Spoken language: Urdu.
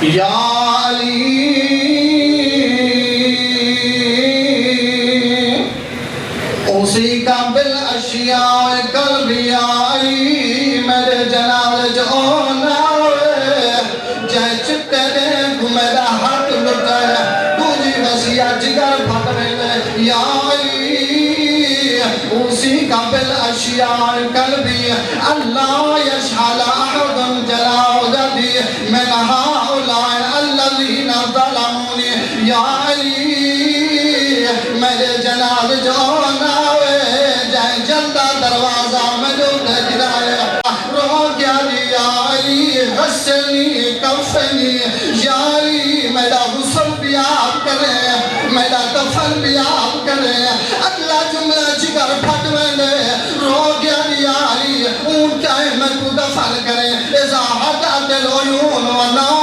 یا علی اسی کا بالاشیاء قلبی آئی میرے جناب جو ناوے جائے چکتے دے میرا ہاتھ لٹائے تجھی وسیع جگر پھٹ میں یا علی اسی کا بالاشیاء قلبی اللہ یشحل احد جلاو جدی من هؤلاء الذین ظلمونی یا علی میرے جناب جو ناوے جائے جلدہ دروازہ میں جو گرائے رو گیا یا علی غسلنی کفنی یا علی میرا غسل بھی آپ کرے میرا دفن بھی آپ کرے اگلا جملہ جگر پھٹ میں دے رو گیا یا علی اون چاہے میں کو دفن کرے اذا حدت العیون و نام